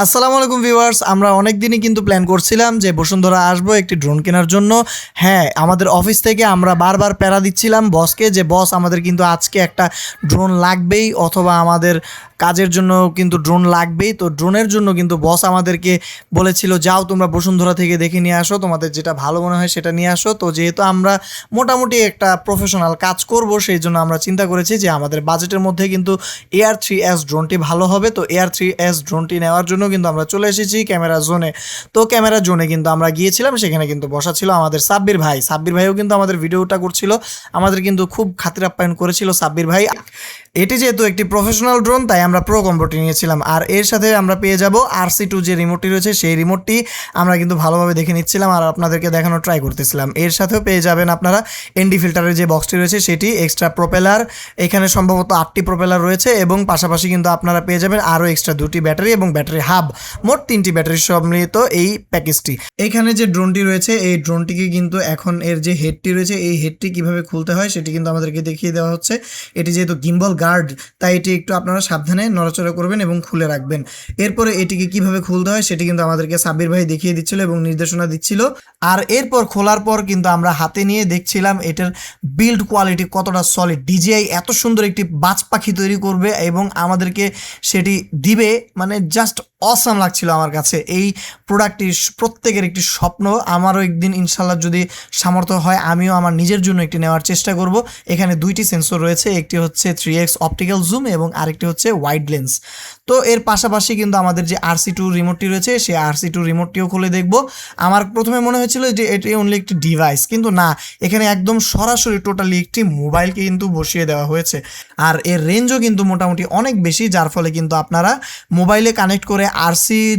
আসসালামু আলাইকুম ভিউয়ার্স, আমরা অনেক দিনই কিন্তু প্ল্যান করছিলাম যে বসুন্ধরা আসবো একটি ড্রোন কেনার জন্য। হ্যাঁ, আমাদের অফিস থেকে আমরা বারবার প্যারা দিচ্ছিলাম বসকে যে বস আমাদের কিন্তু আজকে একটা ড্রোন লাগবেই, অথবা আমাদের কাজের জন্য কিন্তু ড্রোন লাগবেই। তো ড্রোনের জন্য কিন্তু বস আমাদেরকে বলেছিল যাও তোমরা বসুন্ধরা থেকে দেখে নিয়ে আসো, তোমাদের যেটা ভালো মনে হয় সেটা নিয়ে আসো। তো যেহেতু আমরা মোটামুটি একটা প্রফেশনাল কাজ করব, সেই জন্য আমরা চিন্তা করেছি যে আমাদের বাজেটের মধ্যে কিন্তু AR3S ড্রোনটি ভালো হবে। তো AR3S ড্রোনটি নেওয়ার জন্য কিন্তু আমরা চলে এসেছি ক্যামেরা জোনে। তো ক্যামেরা জোনে কিন্তু আমরা গিয়েছিলাম, সেখানে কিন্তু বসা ছিল আমাদের সাব্বির ভাই। সাব্বির ভাইও কিন্তু আমাদের ভিডিওটা করছিল, আমাদের কিন্তু খুব খাতির আপ্যায়ন করেছিল সাব্বির ভাই। এটি যেহেতু একটি প্রফেশনাল ড্রোন, তাই আমরা প্রো কম্বোটি নিয়েছিলাম। আর এর সাথে আমরা পেয়ে যাব RC2 যে রিমোটটি রয়েছে, সেই রিমোটটি আমরা কিন্তু ভালোভাবে দেখে নিচ্ছিলাম আর আপনাদেরকে দেখানোর ট্রাই করতেছিলাম। এর সাথেও পেয়ে যাবেন আপনারা ND ফিল্টারের যে বক্সটি রয়েছে সেটি, এক্সট্রা প্রোপেলার, এখানে সম্ভবত 8টি প্রোপেলার রয়েছে, এবং পাশাপাশি কিন্তু আপনারা পেয়ে যাবেন আরও এক্সট্রা 2টি ব্যাটারি এবং ব্যাটারি হাব, মোট 3টি ব্যাটারি সম্মিলিত এই প্যাকেজটি। এখানে যে ড্রোনটি রয়েছে, এই ড্রোনটিকে কিন্তু এখন এর যে হেডটি রয়েছে, এই হেডটি কিভাবে খুলতে হয় সেটি কিন্তু আমাদেরকে দেখিয়ে দেওয়া হচ্ছে। এটি যেহেতু গিম্বল গার্ড, তাই এটি একটু আপনারা সাবধানে নড়াচড়া করবেন এবং খুলে রাখবেন। এরপরে এটিকে কিভাবে খুলতে হয় সেটি কিন্তু আমাদেরকে সাব্বির ভাই দেখিয়ে দিচ্ছিল এবং নির্দেশনা দিচ্ছিল। আর এরপর খোলার পর কিন্তু আমরা হাতে নিয়ে দেখছিলাম এটার বিল্ড কোয়ালিটি কতটা সলিড। DJI এত সুন্দর একটি বাজ পাখি তৈরি করবে এবং আমাদেরকে সেটি দিবে, মানে জাস্ট অসাম লাগছিল আমার কাছে। এই প্রোডাক্টটি প্রত্যেকের একটি স্বপ্ন। আমারও একদিন ইনশাল্লাহ যদি সামর্থ্য হয় আমিও আমার নিজের জন্য একটি নেওয়ার চেষ্টা করব। এখানে 2টি সেন্সর রয়েছে, একটি হচ্ছে 3x অপটিক্যাল জুম এবং আরেকটি হচ্ছে ওয়াইড লেন্স। তো এর পাশাপাশি কিন্তু আমাদের যে RC2 রিমোটটি রয়েছে, সেই RC2 রিমোটটিও খুলে দেখব। আমার প্রথমে মনে হয়েছিল যে এটি অনলি একটি ডিভাইস, কিন্তু না, এখানে একদম সরাসরি টোটালি একটি মোবাইলকে কিন্তু বসিয়ে দেওয়া হয়েছে। আর এর রেঞ্জও কিন্তু মোটামুটি অনেক বেশি, যার ফলে কিন্তু আপনারা মোবাইলে কানেক্ট করে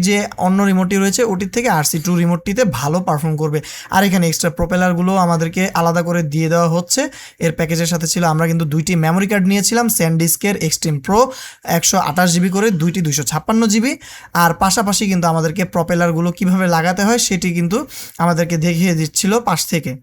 যে অন্য রিমোটটি রয়েছে ওটির থেকে RC2 রিমোটটিতে ভালো পারফর্ম করবে। আর এখানে এক্সট্রা প্রোপেলারগুলো আমাদেরকে আলাদা করে দিয়ে দেওয়া হচ্ছে। এর প্যাকেজের সাথে ছিল, আমরা কিন্তু 2টি মেমোরি কার্ড নিয়েছিলাম স্যানডিস্কের এক্সট্রিম প্রো, 128 GB করে, 2টি 256 GB। আর পাশাপাশি কিন্তু আমাদেরকে প্রোপেলারগুলো কিভাবে লাগাতে হয় সেটি কিন্তু আমাদেরকে দেখিয়ে দিচ্ছিল পাশ থেকে।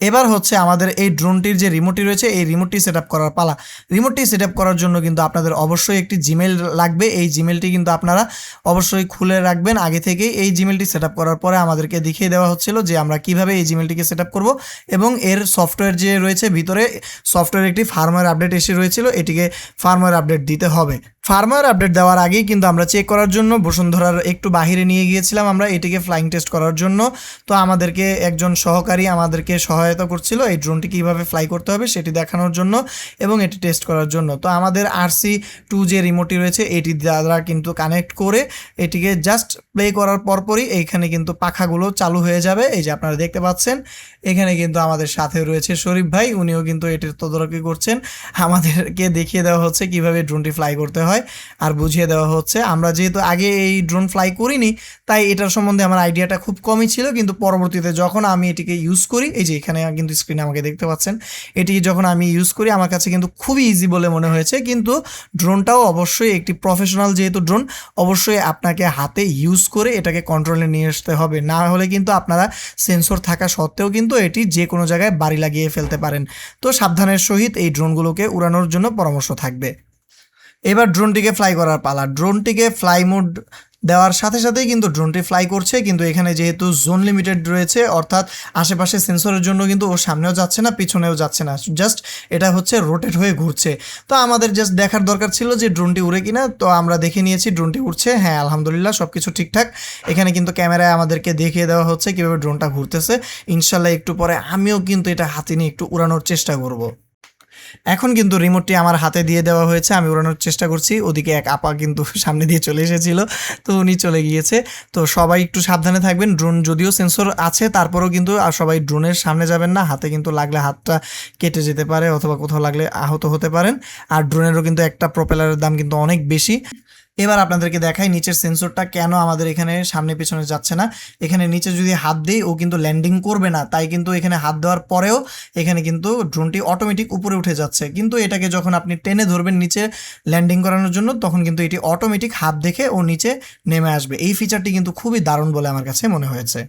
এবার হচ্ছে আমাদের এই ড্রোনটির যে রিমোটটি রয়েছে, এই রিমোটটি সেট আপ করার পালা। রিমোটটি সেট আপ করার জন্য কিন্তু আপনাদের অবশ্যই একটি জিমেল লাগবে। এই জিমেলটি কিন্তু আপনারা অবশ্যই খুলে রাখবেন আগে থেকেই। এই জিমেলটি সেট আপ করার পরে আমাদেরকে দেখিয়ে দেওয়া হচ্ছিল যে আমরা কিভাবে এই জিমেলটিকে সেট আপ করবো, এবং এর সফটওয়্যার যে রয়েছে ভিতরে, সফটওয়্যার একটি ফার্মওয়্যার আপডেট এসে রয়েছিল, এটিকে ফার্মওয়্যার আপডেট দিতে হবে। ফার্মওয়্যার আপডেট দেওয়ার আগেই কিন্তু আমরা চেক করার জন্য বসুন্ধরার একটু বাহিরে নিয়ে গিয়েছিলাম আমরা এটিকে ফ্লাইং টেস্ট করার জন্য। তো আমাদেরকে একজন সহকারী আমাদেরকে সহায়তা করছিল এই ড্রোনটি কীভাবে ফ্লাই করতে হবে সেটি দেখানোর জন্য এবং এটি টেস্ট করার জন্য। তো আমাদের RC2 যে রিমোটটি রয়েছে এটি দ্বারা কিন্তু কানেক্ট করে এটিকে জাস্ট প্লে করার পরপরই এইখানে কিন্তু পাখাগুলো চালু হয়ে যাবে। এই যে আপনারা দেখতে পাচ্ছেন, এখানে কিন্তু আমাদের সাথে রয়েছে শরীফ ভাই, উনিও কিন্তু এটির তদারকি করছেন। আমাদেরকে দেখিয়ে দেওয়া হচ্ছে কিভাবে ড্রোনটি ফ্লাই করতে হয় আর বুঝিয়ে দেওয়া হচ্ছে। আমরা যেহেতু আগে এই ড্রোন ফ্লাই করিনি, তাই এটার সম্বন্ধে আমার আইডিয়াটা খুব কমই ছিল, কিন্তু পরবর্তীতে যখন আমি এটিকে ইউজ করি, এই যে এখানে কিন্তু স্ক্রিনে আমাকে দেখতে পাচ্ছেন, এটি যখন আমি ইউজ করি আমার কাছে কিন্তু খুবই ইজি বলে মনে হয়েছে। কিন্তু ড্রোনটাও অবশ্যই একটি প্রফেশনাল যেহেতু ড্রোন, অবশ্যই আপনাকে হাতে ইউজ করে এটাকে কন্ট্রোলে নিয়ে আসতে হবে, না হলে কিন্তু আপনারা সেন্সর থাকা সত্ত্বেও কিন্তু এটি যে কোনো জায়গায় বাড়ি লাগিয়ে ফেলতে পারেন। তো সাবধানের সহিত এই ড্রোনগুলোকে উড়ানোর জন্য পরামর্শ থাকবে। এবার ড্রোনটিকে ফ্লাই করার পালা। ড্রোনটিকে ফ্লাই মোড দেওয়ার সাথে সাথেই কিন্তু ড্রোনটি ফ্লাই করছে, কিন্তু এখানে যেহেতু জোন লিমিটেড রয়েছে, অর্থাৎ আশেপাশে সেন্সরের জন্য কিন্তু ও সামনেও যাচ্ছে না পিছনেও যাচ্ছে না, জাস্ট এটা হচ্ছে রোটেট হয়ে ঘুরছে। তো আমাদের জাস্ট দেখার দরকার ছিল যে ড্রোনটি উড়ে কিনা। তো আমরা দেখে নিয়েছি ড্রোনটি উড়ছে, হ্যাঁ আলহামদুলিল্লাহ সব কিছু ঠিকঠাক। এখানে কিন্তু ক্যামেরায় আমাদেরকে দেখিয়ে দেওয়া হচ্ছে কীভাবে ড্রোনটা ঘুরতেছে। ইনশাল্লাহ একটু পরে আমিও কিন্তু এটা হাতে নিয়ে একটু উড়ানোর চেষ্টা করব। এখন কিন্তু রিমোটটি আমার হাতে দিয়ে দেওয়া হয়েছে, আমি উড়ানোর চেষ্টা করছি। ওদিকে এক আপা কিন্তু সামনে দিয়ে চলে এসেছিল, তো উনি চলে গিয়েছে। তো সবাই একটু সাবধানে থাকবেন। ড্রোন যদিও সেন্সর আছে, তারপরেও কিন্তু আর সবাই ড্রোনের সামনে যাবেন না, হাতে কিন্তু লাগলে হাতটা কেটে যেতে পারে অথবা কোথাও লাগলে আহত হতে পারেন। আর ড্রোনেরও কিন্তু একটা প্রোপেলারের দাম কিন্তু অনেক বেশি। এবার আপনাদেরকে দেখাই নিচের সেন্সরটা কেন আমাদের এখানে সামনে পেছনে যাচ্ছে না। এখানে নিচে যদি হাত দিই ও কিন্তু ল্যান্ডিং করবে না, তাই কিন্তু এখানে হাত দেওয়ার পরেও এখানে কিন্তু ড্রোনটি অটোমেটিক উপরে উঠে যাচ্ছে। কিন্তু এটাকে যখন আপনি টেনে ধরবেন নিচে ল্যান্ডিং করানোর জন্য, তখন কিন্তু এটি অটোমেটিক হাত দেখে ও নিচে নেমে আসবে। এই ফিচারটি কিন্তু খুবই দারুণ বলে আমার কাছে মনে হয়েছে।